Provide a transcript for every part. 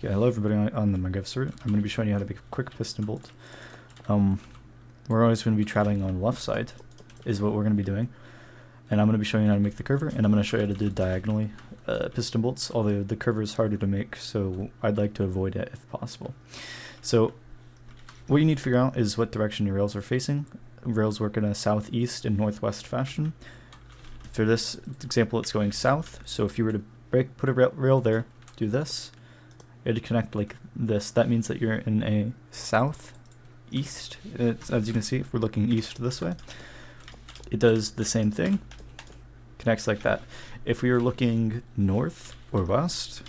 Yeah, hello everybody on the MyGov server. I'm going to be showing you how to make a quick piston bolt. We're always going to be traveling on the left side, is what we're going to be doing. And I'm going to be showing you how to make the curver, and I'm going to show you how to do diagonally piston bolts, although the curver is harder to make, so I'd like to avoid it if possible. So what you need to figure out is what direction your rails are facing. Rails work in a southeast and northwest fashion. For this example, it's going south, so if you were to put a rail there, do this. It'd connect like this. That means that you're in a southeast. As you can see, if we're looking east this way, it does the same thing. Connects like that. If we were looking north or west,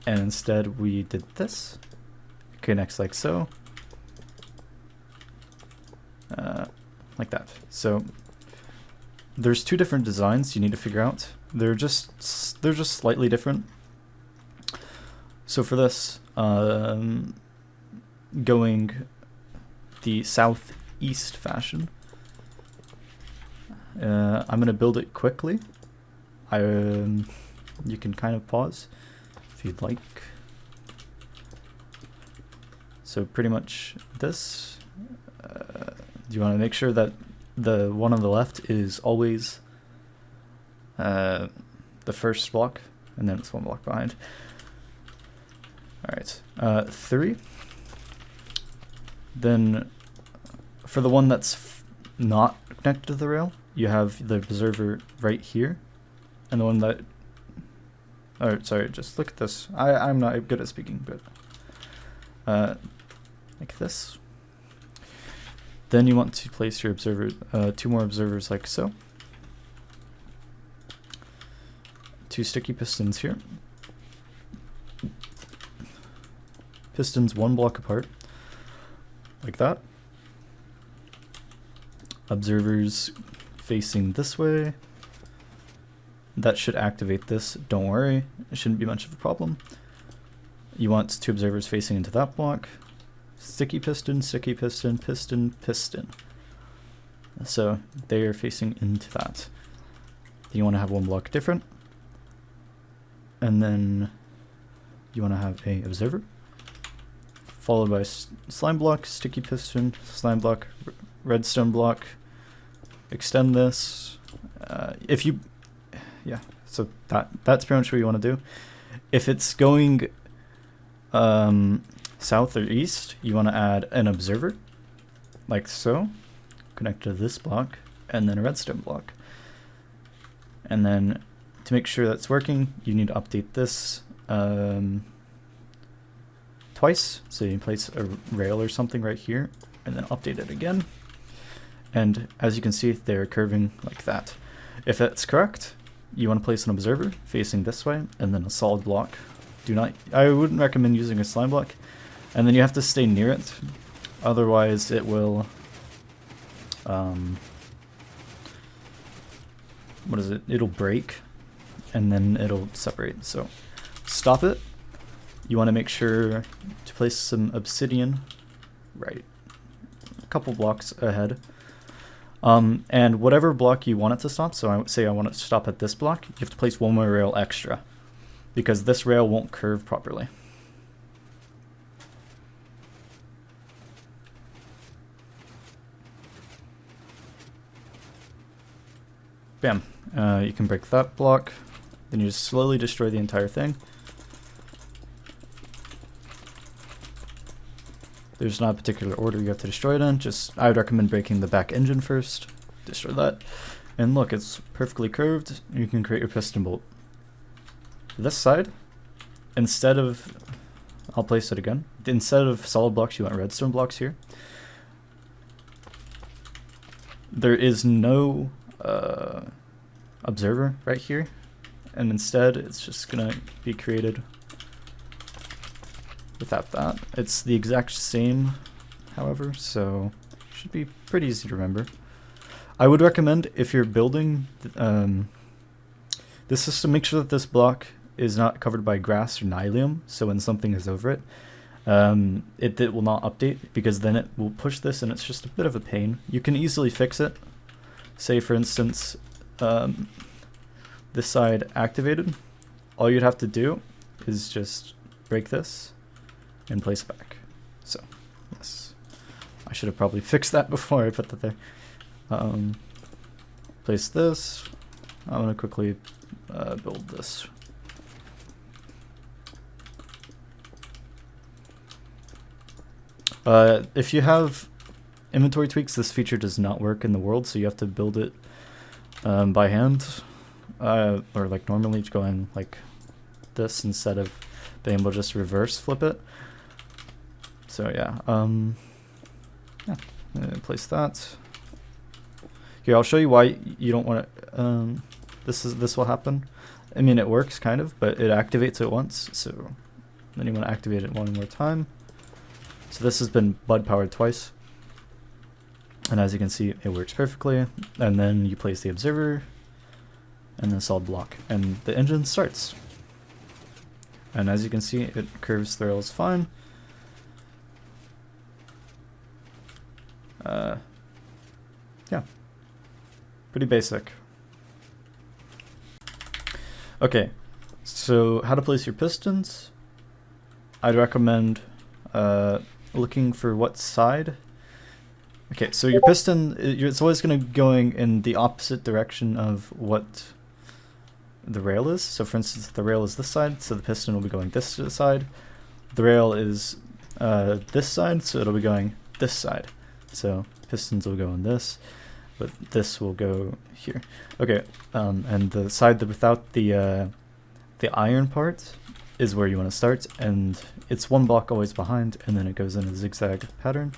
and instead we did this, it connects like so. Like that. So there's two different designs you need to figure out. They're just slightly different. So for this, going the southeast fashion, I'm going to build it quickly. You can kind of pause if you'd like. So pretty much this, you want to make sure that the one on the left is always the first block, and then it's one block behind. Alright, 3. Then for the one that's not connected to the rail, you have the observer right here, and the one that, oh sorry, just look at this. I'm not good at speaking, but like this. Then you want to place your observer, 2 more observers like so. 2 sticky pistons here. Pistons 1 block apart, like that. Observers facing this way. That should activate this, don't worry, it shouldn't be much of a problem. You want 2 observers facing into that block. Sticky piston, piston, piston. So they are facing into that. You want to have 1 block different. And then you want to have a observer, followed by slime block, sticky piston, slime block, redstone block. Extend this. Yeah, so that's pretty much what you want to do. If it's going south or east, you want to add an observer, like so, connect to this block, and then a redstone block. And then to make sure that's working, you need to update this twice. So you place a rail or something right here, and then update it again. And as you can see, they're curving like that. If that's correct, you want to place an observer facing this way, and then a solid block. I wouldn't recommend using a slime block. And then you have to stay near it, otherwise it will, it'll break, and then it'll separate. So stop it. You want to make sure to place some obsidian right a couple blocks ahead. And whatever block you want it to stop, so I would say I want it to stop at this block, you have to place 1 more rail extra, because this rail won't curve properly. Bam. You can break that block, then you just slowly destroy the entire thing. There's not a particular order you have to destroy it in, I would recommend breaking the back engine first, destroy that, and look, it's perfectly curved, you can create your piston bolt. This side, instead of, I'll place it again, instead of solid blocks you want redstone blocks here. There is no observer right here, and instead it's just gonna be created without that. It's the exact same, however, so it should be pretty easy to remember. I would recommend, if you're building this system, make sure that this block is not covered by grass or nylium, so when something is over it, it will not update, because then it will push this and it's just a bit of a pain. You can easily fix it. Say for instance, this side activated, all you'd have to do is just break this and place it back. So, yes. I should have probably fixed that before I put that there. Place this. I'm going to quickly build this. If you have inventory tweaks, this feature does not work in the world, so you have to build it by hand, or like normally going like this instead of being able to just reverse flip it. So yeah, place that. Here, I'll show you why you don't want to. This will happen. I mean, it works kind of, but it activates it once. So then you want to activate it one more time. So this has been bud powered twice, and as you can see, it works perfectly. And then you place the observer and the solid block, and the engine starts. And as you can see, it curves the rails fine. Yeah, pretty basic. Okay, so how to place your pistons. I'd recommend looking for what side. Okay, so your piston, it's always going to be going in the opposite direction of what the rail is. So for instance, if the rail is this side, so the piston will be going this side. The rail is this side, so it'll be going this side. So pistons will go in this, but this will go here. Okay, and the side without the iron part is where you want to start, and it's one block always behind, and then it goes in a zigzag pattern.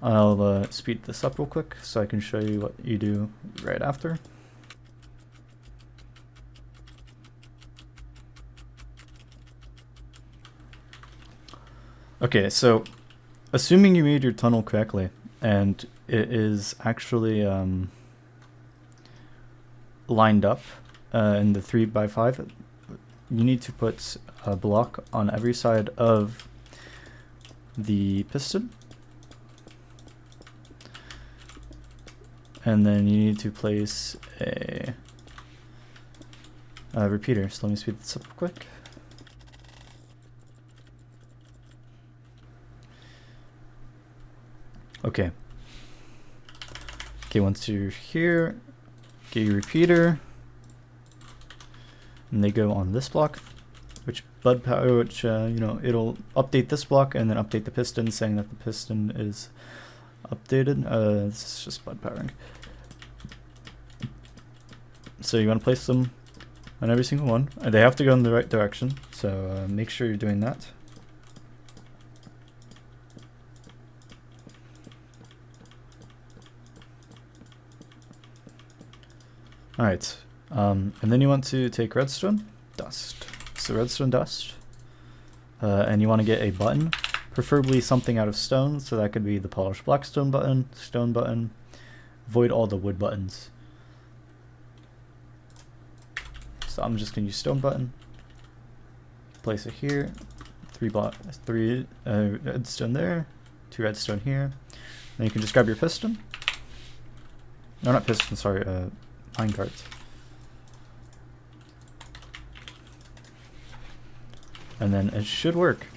I'll speed this up real quick so I can show you what you do right after. Okay, so assuming you made your tunnel correctly, and it is actually lined up in the 3x5, you need to put a block on every side of the piston. And then you need to place a repeater. So let me speed this up quick. Okay. Okay, once you're here, get your repeater, and they go on this block, which you know, it'll update this block and then update the piston, saying that the piston is updated. This is just bud powering. So you want to place them on every single one, and they have to go in the right direction. So make sure you're doing that. Alright, and then you want to take redstone dust. So redstone dust, and you want to get a button, preferably something out of stone, so that could be the polished blackstone button, stone button. Avoid all the wood buttons. So I'm just going to use stone button, place it here, 3 redstone there, 2 redstone here. Then you can just grab your piston. No, not piston, sorry, minecart. And then it should work.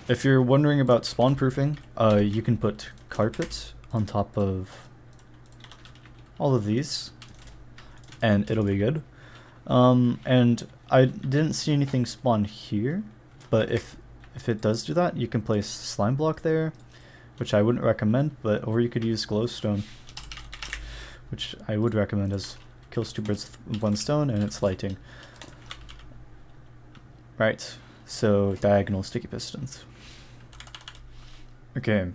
If you're wondering about spawn proofing, you can put carpet on top of all of these, and it'll be good. And I didn't see anything spawn here, but if it does do that, you can place slime block there, which I wouldn't recommend, or you could use glowstone, which I would recommend, as kills 2 birds with 1 stone, and it's lighting. Right, so diagonal sticky pistons. Okay,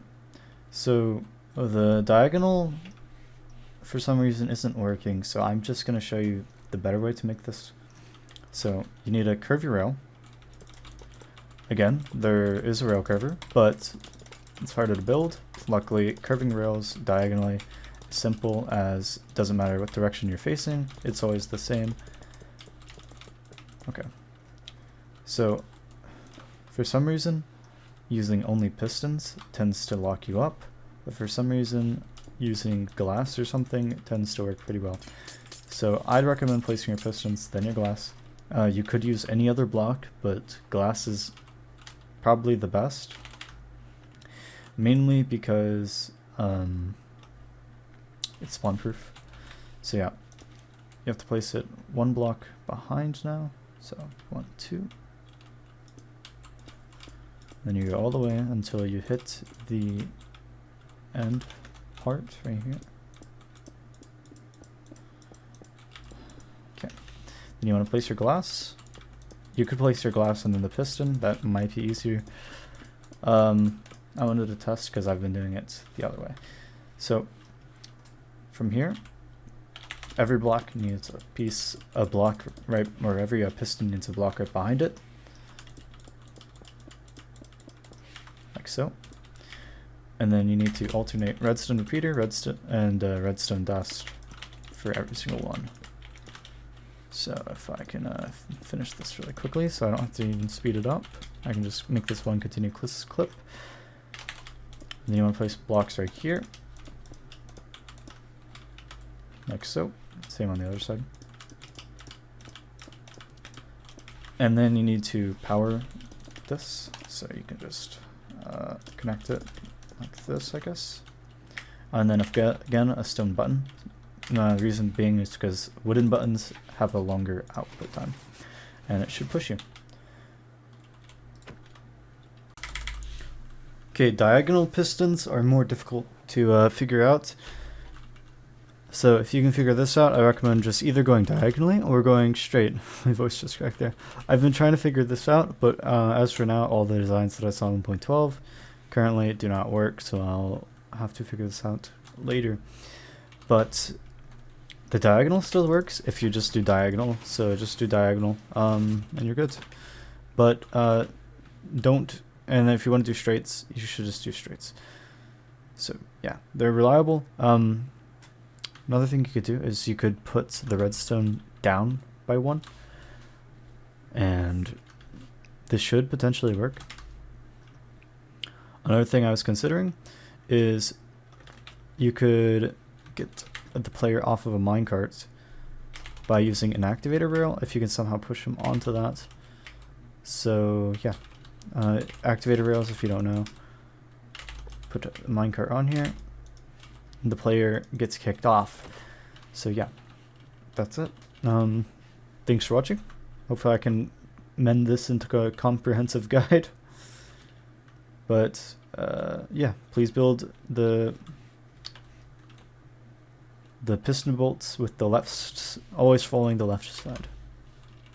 so the diagonal for some reason isn't working, so I'm just going to show you the better way to make this. So you need to curve your rail. Again, there is a rail curver, but it's harder to build. Luckily, curving rails diagonally is simple, as it doesn't matter what direction you're facing, it's always the same. Okay. So, for some reason, using only pistons tends to lock you up, but for some reason, using glass or something tends to work pretty well. So I'd recommend placing your pistons, then your glass, You could use any other block, but glass is probably the best. Mainly because it's spawn proof. So yeah, you have to place it one block behind now. So 1, 2. Then you go all the way until you hit the end part right here. Okay. Then you want to place your glass. You could place your glass and then the piston. That might be easier. I wanted to test because I've been doing it the other way. So from here, every block needs a block right, or every piston needs a block right behind it. Like so. And then you need to alternate redstone repeater, redstone, and redstone dust for every single one. So if I can finish this really quickly so I don't have to even speed it up, I can just make this one continuous clip. And then you want to place blocks right here. Like so. Same on the other side. And then you need to power this. So you can just connect it like this, I guess. And then again, a stone button. The reason being is because wooden buttons have a longer output time. And it should push you. Okay, diagonal pistons are more difficult to figure out. So if you can figure this out, I recommend just either going diagonally or going straight. My voice just cracked there. I've been trying to figure this out, but as for now, all the designs that I saw in 1.12 currently do not work, so I'll have to figure this out later. But the diagonal still works if you just do diagonal, so just do diagonal, and you're good. But don't, and if you want to do straights, you should just do straights. So yeah, they're reliable. Another thing you could do is you could put the redstone down by 1, and this should potentially work. Another thing I was considering is you could get the player off of a minecart by using an activator rail if you can somehow push him onto that. So yeah, activator rails, if you don't know, put a minecart on here. The player gets kicked off. So yeah, that's it. Thanks for watching. Hopefully I can mend this into a comprehensive guide. But yeah, please build the piston bolts with the left, always following the left side.